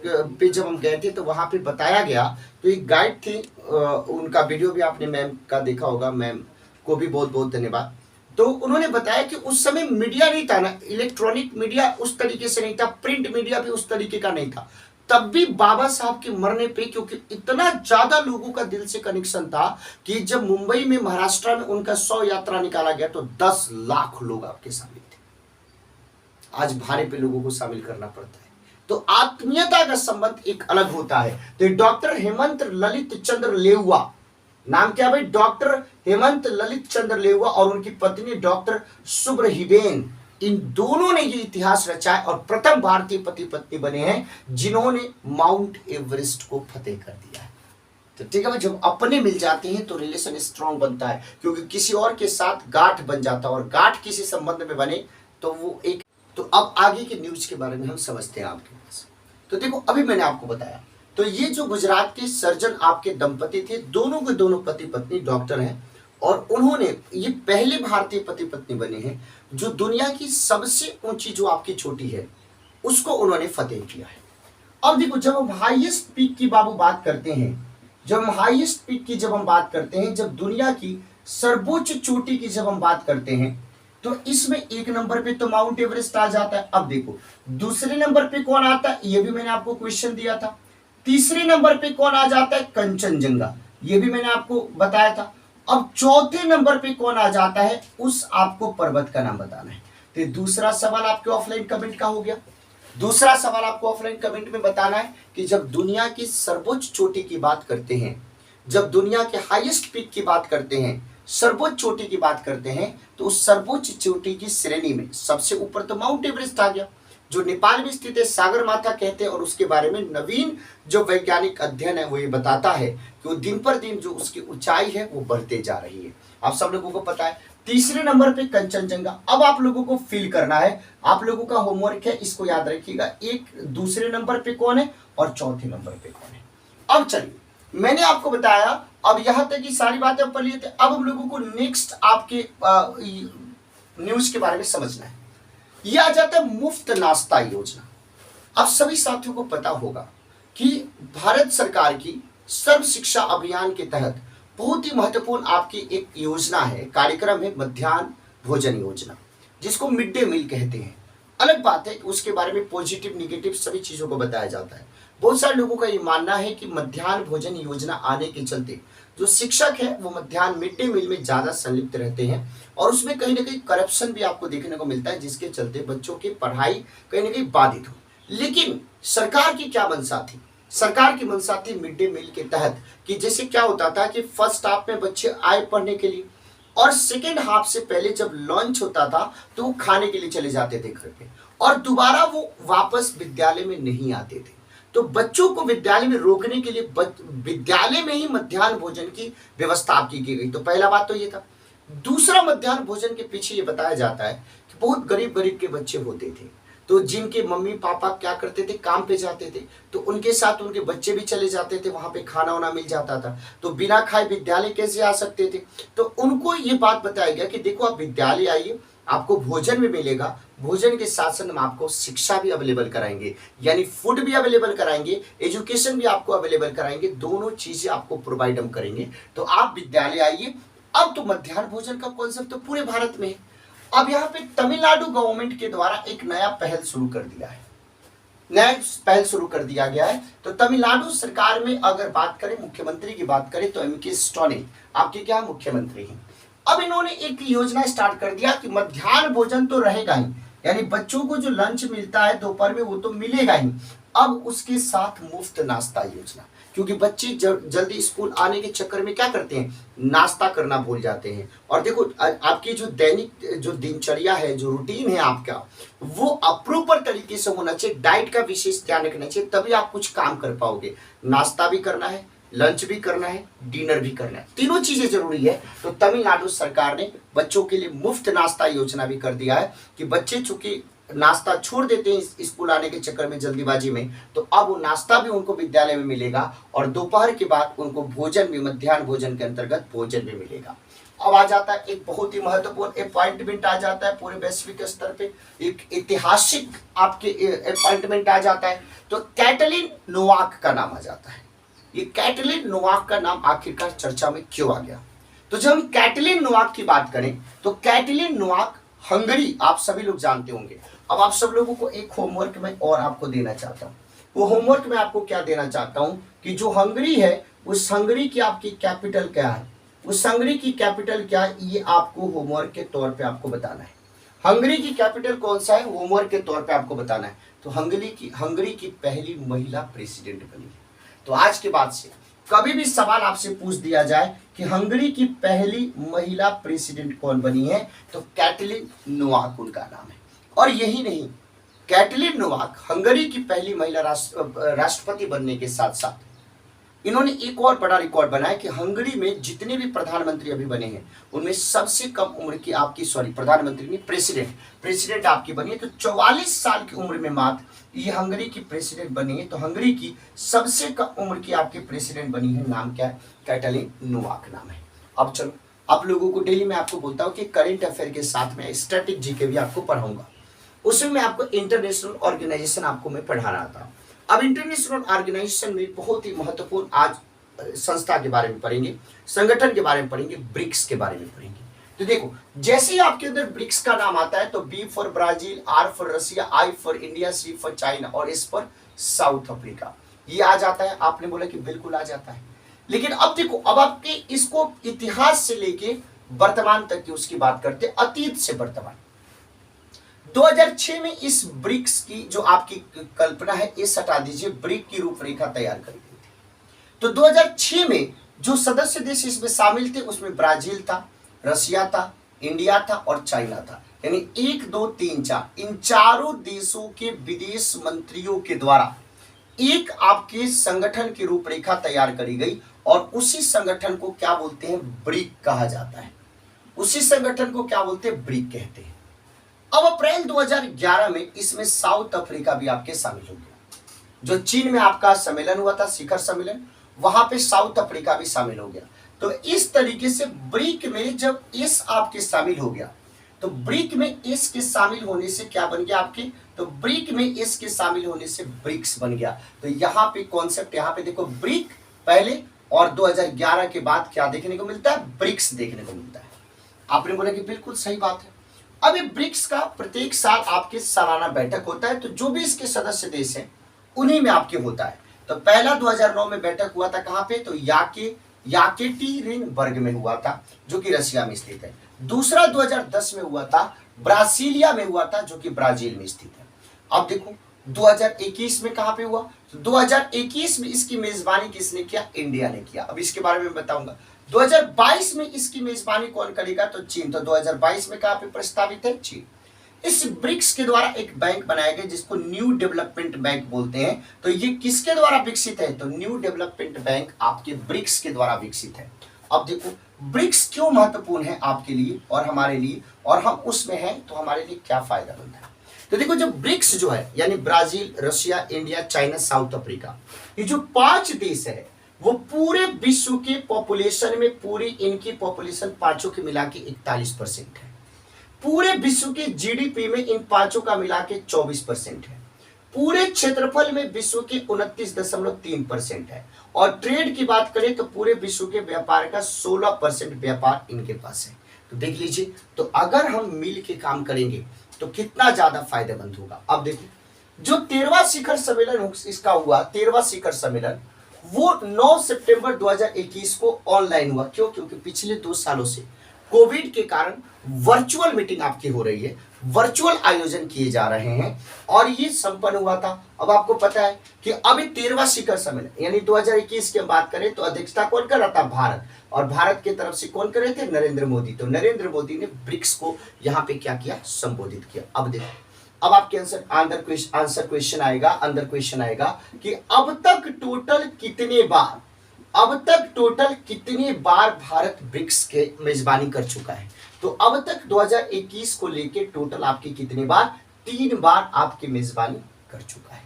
पे जब हम गए थे तो वहां पे बताया गया, तो एक गाइड थी, उनका वीडियो भी आपने मैम का देखा होगा, मैम को भी बहुत बहुत धन्यवाद। तो उन्होंने बताया कि उस समय मीडिया नहीं था ना, इलेक्ट्रॉनिक मीडिया उस तरीके से नहीं था, प्रिंट मीडिया भी उस तरीके का नहीं था। तब भी बाबा साहब के मरने पे, क्योंकि इतना ज्यादा लोगों का दिल से कनेक्शन था कि जब मुंबई में, महाराष्ट्र में उनका 100 यात्रा निकाला गया तो 10 लाख लोग आपके शामिल थे। आज भारे पे लोगों को शामिल करना पड़ता है। तो आत्मीयता का संबंध एक अलग होता है। तो डॉक्टर हेमंत ललित चंद्र लेउआ, नाम क्या भाई? डॉक्टर हेमंत ललित चंद्र लेउआ और उनकी पत्नी डॉक्टर सुब्रहिबेन, इन दोनों ने ये इतिहास रचा है और प्रथम भारतीय पति पत्नी बने हैं जिन्होंने माउंट एवरेस्ट को फतेह कर दिया है। तो ठीक है भाई, जब अपने मिल जाते हैं तो रिलेशन स्ट्रांग बनता है, क्योंकि किसी और के साथ गांठ बन जाता है और गांठ किसी संबंध में बने तो वो एक। तो अब आगे के न्यूज के बारे में हम समझते हैं आपके पास। तो देखो, अभी मैंने आपको बताया, तो ये जो गुजरात के सर्जन आपके दंपति थे, दोनों के दोनों पति पत्नी डॉक्टर हैं और उन्होंने ये पहले भारतीय पति पत्नी बने हैं जो दुनिया की सबसे ऊंची जो आपकी चोटी है उसको उन्होंने फतेह किया है। अब देखो, जब हम हाईएस्ट पीक की बाबू बात करते हैं, जब हम बात करते हैं, जब दुनिया की सर्वोच्च चोटी की जब हम बात करते हैं तो इसमें एक नंबर पे तो माउंट एवरेस्ट आ जाता है। अब देखो, दूसरे नंबर पे कौन आता है, ये भी मैंने आपको क्वेश्चन दिया था। तीसरे नंबर पे कौन आ जाता है? कंचनजंगा, ये भी मैंने आपको बताया था। अब चौथे नंबर पे कौन आ जाता है, उस आपको पर्वत का नाम बताना है। तो दूसरा सवाल आपके ऑफलाइन कमेंट का हो गया। दूसरा सवाल आपको ऑफलाइन कमेंट में बताना है कि जब दुनिया की सर्वोच्च चोटी की बात करते हैं, जब दुनिया के हाईएस्ट पीक की बात करते हैं, सर्वोच्च चोटी की बात करते हैं, तो उस सर्वोच्च चोटी की श्रेणी में सबसे ऊपर तो माउंट एवरेस्ट आ गया, जो नेपाल में स्थित है, सागर माथा कहते हैं। और उसके बारे में नवीन जो वैज्ञानिक अध्ययन है वो ये बताता है कि वो दिन पर दिन जो उसकी ऊंचाई है वो बढ़ते जा रही है। आप सब लोगों को पता है। तीसरे नंबर पे कंचनजंगा। अब आप लोगों को फील करना है, आप लोगों का होमवर्क है, इसको याद रखिएगा। एक दूसरे नंबर पे कौन है और चौथे नंबर पे कौन है। अब चलिए, मैंने आपको बताया, अब यहां तक की सारी बातें पढ़ लिए थे। अब हम लोगों को नेक्स्ट आपके न्यूज के बारे में समझना है। ये आ जाता है मुफ्त नाश्ता योजना। आप सभी साथियों को पता होगा कि भारत सरकार की सर्व शिक्षा अभियान के तहत बहुत ही महत्वपूर्ण आपकी एक योजना है, कार्यक्रम है मध्याह्न भोजन योजना, जिसको मिड डे मील कहते हैं। अलग बात है कि उसके बारे में पॉजिटिव निगेटिव सभी चीजों को बताया जाता है। बहुत सारे लोगों का ये मानना है कि मध्याह्न भोजन योजना आने के चलते जो शिक्षक है वो मध्याह्न मिड डे मील में ज्यादा संलिप्त रहते हैं और उसमें कहीं ना कहीं करप्शन भी आपको देखने को मिलता है, जिसके चलते बच्चों की पढ़ाई कहीं ना कहीं बाधित हो। लेकिन सरकार की क्या मंशा थी? सरकार की मंशा थी मिड डे मील के तहत कि जैसे क्या होता था कि फर्स्ट हाफ में बच्चे आए पढ़ने के लिए और सेकेंड हाफ से पहले जब लंच होता था तो वो खाने के लिए चले जाते थे घर पे और दोबारा वो वापस विद्यालय में नहीं आते थे। तो बच्चों को विद्यालय में रोकने के लिए विद्यालय में ही मध्याह्न भोजन की व्यवस्था की गई। तो पहला बात तो ये था। दूसरा, मध्याह्न भोजन के पीछे ये बताया जाता है कि बहुत गरीब गरीब के बच्चे होते थे, तो जिनके मम्मी पापा क्या करते थे, काम पे जाते थे, तो उनके साथ उनके बच्चे भी चले जाते थे, वहां पे खाना वाना मिल जाता था, तो बिना खाए विद्यालय कैसे आ सकते थे। तो उनको ये बात बताया गया कि देखो आप विद्यालय आइए, आपको भोजन भी मिलेगा, भोजन के साथ साथ हम आपको शिक्षा भी अवेलेबल कराएंगे, यानी फूड भी अवेलेबल कराएंगे, एजुकेशन भी आपको अवेलेबल कराएंगे, दोनों चीजें आपको प्रोवाइड हम करेंगे, तो आप विद्यालय आइए। अब तो मध्याह्न भोजन का कॉन्सेप्ट तो पूरे भारत में है। अब यहाँ पे तमिलनाडु गवर्नमेंट के द्वारा एक नया पहल शुरू कर दिया है, नया पहल शुरू कर दिया गया है। तो तमिलनाडु सरकार में अगर बात करें, मुख्यमंत्री की बात करें तो एम.के. स्टालिन आपके क्या मुख्यमंत्री हैं। अब इन्होंने एक योजना स्टार्ट कर दिया कि मध्याह्न भोजन तो रहेगा ही, यानी बच्चों को जो लंच मिलता है दोपहर में वो तो मिलेगा ही, अब उसके साथ मुफ्त नाश्ता योजना, क्योंकि बच्चे जल्दी स्कूल आने के चक्कर में क्या करते हैं, नाश्ता करना भूल जाते हैं। और देखो आपकी जो दैनिक जो दिनचर्या है, जो रूटीन है आपका, वो अप्रोपर तरीके से होना चाहिए, डाइट का विशेष ध्यान रखना चाहिए, तभी आप कुछ काम कर पाओगे। नाश्ता भी करना है, लंच भी करना है, डिनर भी करना है, तीनों चीजें जरूरी है। तो तमिलनाडु सरकार ने बच्चों के लिए मुफ्त नाश्ता योजना भी कर दिया है कि बच्चे चूंकि नाश्ता छोड़ देते हैं स्कूल आने के चक्कर में जल्दीबाजी में, तो अब वो नाश्ता भी उनको विद्यालय में मिलेगा और दोपहर के बाद उनको भोजन भी मध्याह्न भोजन के अंतर्गत भोजन भी मिलेगा। अब आ जाता है एक बहुत ही महत्वपूर्ण अपॉइंटमेंट आ जाता है पूरे वैश्विक स्तर पे, एक ऐतिहासिक आपके अपॉइंटमेंट आ जाता है। तो कैटलिन नोवाक का नाम आ जाता है। ये कैटलिन नोवाक का नाम आखिरकार चर्चा में क्यों आ गया? तो जब हम कैटलिन नोवाक की बात करें तो कैटलिन नोवाक हंगरी आप सभी लोग जानते होंगे। अब आप सब लोगों को एक होमवर्क में और आपको देना चाहता हूँ। वो होमवर्क में आपको क्या देना चाहता हूँ कि जो हंगरी है उस हंगरी की आपकी कैपिटल क्या है, उस हंगरी की कैपिटल क्या है, ये आपको होमवर्क के तौर पे आपको बताना है। हंगरी की कैपिटल कौन सा है, होमवर्क के तौर पे आपको बताना है। तो हंगरी की पहली महिला प्रेसिडेंट बनी है। तो आज के बाद से कभी भी सवाल आपसे पूछ दिया जाए कि हंगरी की पहली महिला प्रेसिडेंट कौन बनी है, तो कैटलिन नोवाक उनका नाम है। और यही नहीं, कैटलिन नोवाक हंगरी की पहली महिला राष्ट्रपति बनने के साथ साथ इन्होंने एक और बड़ा रिकॉर्ड बनाया कि हंगरी में जितने भी प्रधानमंत्री अभी बने हैं उनमें सबसे कम उम्र की आपकी प्रधानमंत्री नहीं, प्रेसिडेंट आपकी बनी है। तो 44 साल की उम्र में मात्र ये हंगरी की प्रेसिडेंट बनी है। तो हंगरी की सबसे कम उम्र की आपकी प्रेसिडेंट बनी है, नाम क्या है, कैटलिन नोवाक नाम है। अब चलो, आप लोगों को डेली मैं आपको बोलता हूँ कि करंट अफेयर के साथ में स्टैटिक जीके भी आपको पढ़ाऊंगा, उसमें मैं आपको इंटरनेशनल ऑर्गेनाइजेशन आपको मैं पढ़ाना आता हूँ। अब इंटरनेशनल ऑर्गेनाइजेशन में बहुत ही महत्वपूर्ण आज संस्था के बारे में पढ़ेंगे, संगठन के बारे में पढ़ेंगे, ब्रिक्स के बारे में पढ़ेंगे। तो देखो, जैसे ही आपके अंदर ब्रिक्स का नाम आता है तो B for Brazil, R for Russia, I for India, C for China और एस फॉर साउथ अफ्रीका, ये आ जाता है। आपने बोला कि बिल्कुल आ जाता है, लेकिन अब देखो, अब आपके इसको इतिहास से लेके वर्तमान तक की उसकी बात करते, अतीत से वर्तमान। 2006 में इस ब्रिक्स की जो आपकी कल्पना है इस हटा दीजिए, ब्रिक की रूपरेखा तैयार कर दी थी। तो 2006 में जो सदस्य देश इसमें शामिल थे उसमें ब्राजील था, रशिया था, इंडिया था और चाइना था, यानी 1 2 3 4 इन चारों देशों के विदेश मंत्रियों के द्वारा एक आपके संगठन की रूपरेखा तैयार करी गई और उसी संगठन को क्या बोलते हैं, ब्रिक कहा जाता है। उसी संगठन को क्या बोलते हैं, ब्रिक कहते हैं। अब अप्रैल 2011 में इसमें साउथ अफ्रीका भी आपके शामिल हो गया। जो चीन में आपका सम्मेलन हुआ था, शिखर सम्मेलन, वहां पे साउथ अफ्रीका भी शामिल हो गया। तो इस तरीके से ब्रिक में जब इस आपके शामिल हो गया तो ब्रिक में एस के शामिल होने से क्या बन गया आपके, तो ब्रिक में एस के शामिल होने से ब्रिक्स बन गया। तो यहाँ पे कॉन्सेप्ट, यहाँ पे देखो ब्रिक पहले और 2011 के बाद क्या देखने को मिलता है, ब्रिक्स देखने को मिलता है। आपने बोला कि बिल्कुल सही बात है। अब ये ब्रिक्स का प्रत्येक साल आपके सालाना बैठक होता है, तो जो भी इसके सदस्य देश हैं उन्हीं में आपके होता है। तो पहला 2009 में बैठक हुआ था कहाँ पे, तो याकेटीरिनबर्ग में हुआ था जो कि रशिया में स्थित है। दूसरा 2010 में हुआ था ब्रासीलिया में हुआ था जो कि ब्राजील में स्थित है। अब देखो 2021 में कहां पे हुआ, तो 2021 में इसकी मेजबानी किसने किया, इंडिया ने किया। अब इसके बारे में बताऊंगा। 2022 में इसकी मेजबानी कौन करेगा, तो चीन। तो 2022 में कहां पे प्रस्तावित है, चीन। इस ब्रिक्स के द्वारा एक बैंक बनाया गया जिसको न्यू डेवलपमेंट बैंक बोलते हैं। तो ये किसके द्वारा विकसित है, तो न्यू डेवलपमेंट बैंक आपके ब्रिक्स के द्वारा विकसित है। अब देखो ब्रिक्स क्यों महत्वपूर्ण है आपके लिए और हमारे लिए, और हम उसमें हैं तो हमारे लिए क्या फायदा बनता है। तो देखो जब ब्रिक्स जो है यानी Brazil, Russia, India, China, south Africa, ये जो 5 देश है वो पूरे विश्व के पॉपुलेशन में पूरी इनकी पॉपुलेशन पांचों के मिला के 41% है। पूरे विश्व के जीडीपी में इन पांचों का मिला के 24% है। पूरे क्षेत्रफल में विश्व के 29.3% है। और ट्रेड की बात करें तो पूरे विश्व के व्यापार का 16% व्यापार इनके पास है। तो देख लीजिए, तो अगर हम मिल के काम करेंगे तो कितना ज्यादा फायदेमंद होगा। अब देखिए जो 13वां शिखर सम्मेलन इसका हुआ, 13वां शिखर सम्मेलन, वो 9 सितंबर 2021 को ऑनलाइन हुआ। क्यों, क्योंकि पिछले 2 सालों से कोविड के कारण वर्चुअल मीटिंग आपकी हो रही है, वर्चुअल आयोजन किए जा रहे हैं और ये संपन्न हुआ था। अब आपको पता है कि अभी 13वां शिखर सम्मेलन यानी 2021 की बात करें तो अध्यक्षता कौन कर रहा था, भारत। और भारत की तरफ से कौन कर रहे थे, नरेंद्र मोदी। तो नरेंद्र मोदी ने ब्रिक्स को यहाँ पे क्या किया, संबोधित किया। अब देखो, अब आपके आंसर क्वेश्चन आएगा कि अब तक टोटल कितने बार भारत ब्रिक्स के मेजबानी कर चुका है। तो अब तक 2021 को लेके टोटल आपकी कितने बार, 3 बार आपकी मेजबानी कर चुका है।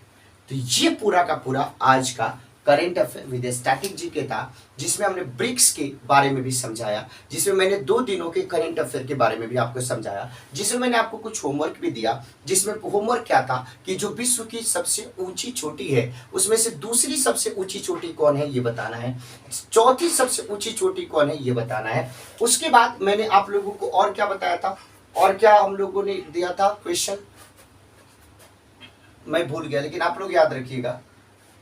तो ये पूरा का पूरा आज का current affair with static GK था, जिसमें हमने ब्रिक्स के बारे में भी समझाया, जिसमें मैंने 2 दिनों के करेंट अफेयर के बारे में भी आपको समझाया, जिसमें मैंने आपको कुछ होमवर्क भी दिया। जिसमें होमवर्क क्या था कि जो विश्व की सबसे ऊंची चोटी है उसमें से दूसरी सबसे ऊंची चोटी कौन है ये बताना है, चौथी सबसे ऊंची चोटी कौन है ये बताना है। उसके बाद मैंने आप लोगों को और क्या बताया था, और क्या हम लोगों ने दिया था क्वेश्चन, मैं भूल गया, लेकिन आप लोग याद रखिएगा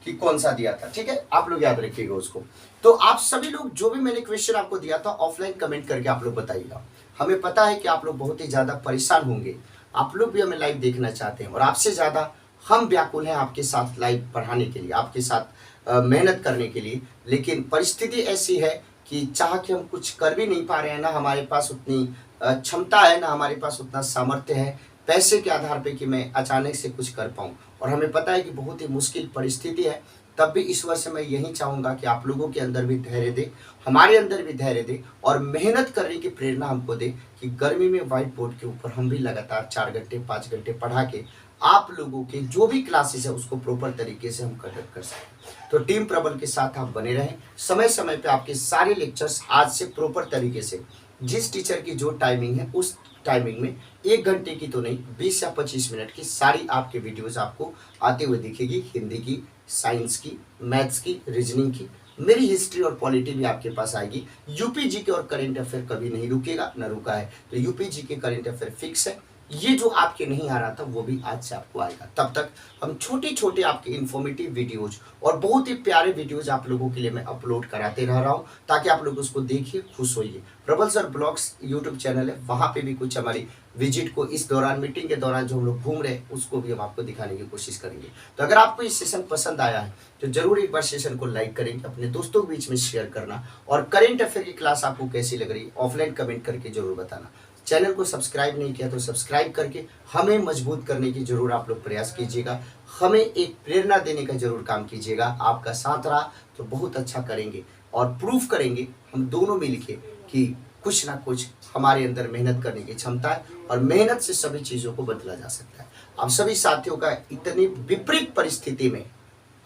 कि कौन सा दिया था। ठीक है, आप लोग याद रखिएगा उसको। तो आप सभी लोग जो भी मैंने क्वेश्चन आपको दिया था ऑफलाइन कमेंट करके आप लोग बताइएगा। हमें पता है कि आप लोग बहुत ही ज्यादा परेशान होंगे, आप लोग भी हमें लाइव देखना चाहते हैं और आपसे ज्यादा हम व्याकुल हैं आपके साथ लाइव पढ़ाने के लिए, आपके साथ मेहनत करने के लिए। लेकिन परिस्थिति ऐसी है कि चाह के हम कुछ कर भी नहीं पा रहे हैं, ना हमारे पास उतनी क्षमता है, ना हमारे पास उतना सामर्थ्य है पैसे के आधार पे कि मैं अचानक से कुछ कर पाऊँ। और हमें पता है कि बहुत ही मुश्किल परिस्थिति है, तब भी ईश्वर से मैं यही चाहूँगा कि आप लोगों के अंदर भी धैर्य दे, हमारे अंदर भी धैर्य दे और मेहनत करने की प्रेरणा हमको दे कि गर्मी में व्हाइट बोर्ड के ऊपर हम भी लगातार 4 घंटे 5 घंटे पढ़ा के आप लोगों के जो भी क्लासेस है उसको प्रॉपर तरीके से हम कंडक्ट कर सकें। तो टीम प्रबल के साथ आप बने रहें, समय समय पे आपके सारे लेक्चर्स आज से प्रॉपर तरीके से जिस टीचर की जो टाइमिंग है उस टाइमिंग में 1 घंटे की तो नहीं 20 या 25 मिनट की सारी आपके वीडियोस आपको आते हुए दिखेगी। हिंदी की, साइंस की, मैथ्स की, रीजनिंग की, मेरी हिस्ट्री और पॉलिटी भी आपके पास आएगी। यूपी जी के और करंट अफेयर कभी नहीं रुकेगा, न रुका है। तो यूपी जी के करंट अफेयर फिक्स है। ये जो आपके नहीं आ रहा था वो भी आज से आपको आएगा। तब तक हम छोटे छोटे आपके इन्फॉर्मेटिव वीडियोज और बहुत ही प्यारे वीडियोज आप लोगों के लिए मैं अपलोड कराते रह रहा हूँ ताकि आप लोग उसको देखिए, खुश होइए। प्रबल सर ब्लॉग्स यूट्यूब चैनल है, वहाँ पे भी कुछ हमारी विजिट को इस दौरान, मीटिंग के दौरान जो हम लोग घूम रहे हैं उसको भी हम आपको दिखाने की कोशिश करेंगे। तो अगर आपको ये सेशन पसंद आया है तो जरूर एक बार सेशन को लाइक करेंगे, अपने दोस्तों के बीच में शेयर करना और करेंट अफेयर की क्लास आपको कैसी लग रही है ऑफलाइन कमेंट करके जरूर बताना। चैनल को सब्सक्राइब नहीं किया तो सब्सक्राइब करके हमें मजबूत करने की जरूर आप लोग प्रयास कीजिएगा, हमें एक प्रेरणा देने का जरूर काम कीजिएगा। आपका साथ रहा तो बहुत अच्छा करेंगे और प्रूफ करेंगे हम दोनों मिलके कि कुछ ना कुछ हमारे अंदर मेहनत करने की क्षमता है और मेहनत से सभी चीज़ों को बदला जा सकता है। आप सभी साथियों का इतनी विपरीत परिस्थिति में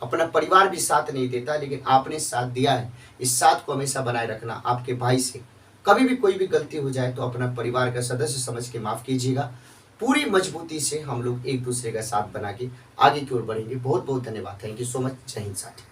अपना परिवार भी साथ नहीं देता, लेकिन आपने साथ दिया है। इस साथ को हमेशा बनाए रखना। आपके भाई से कभी भी कोई भी गलती हो जाए तो अपना परिवार का सदस्य समझ के माफ कीजिएगा। पूरी मजबूती से हम लोग एक दूसरे का साथ बना के आगे की ओर बढ़ेंगे। बहुत बहुत धन्यवाद। Thank you so much. जय हिंद साथी।